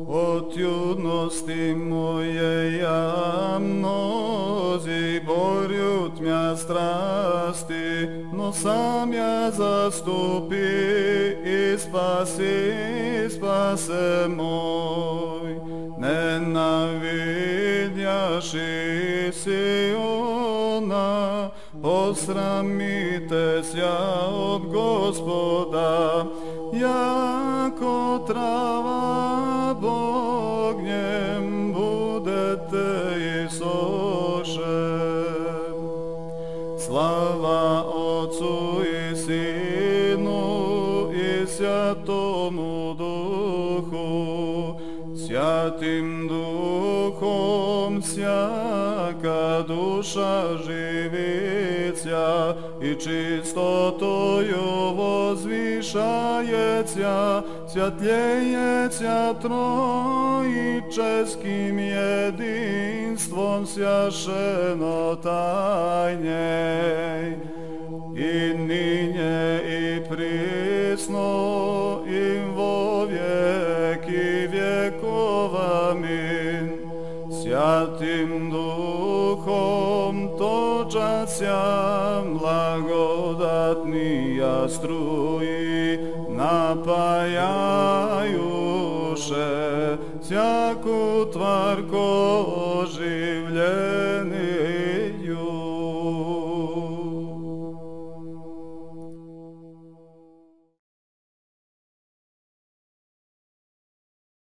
Od junosti moje ja mnozi borjut mja strasti, no sam ja zastupi i spase moj. Nenavidjaši Siona, posramite ja od Gospoda, jako trava Bognjem budete isošen. Slava Otcu i Sinu i Svjatomu Duhu, Svatim Duhom sjaka duša živicja i čistotою vozvišajecja, svjatljejecja trojičeskim jedinstvom sjašeno tajnjej. I ninje i prisno i vo vijeki vjekov. Amin. Svatim Duhom točacja blagodatnija struji napajajuše svaku tvar ko oživlja.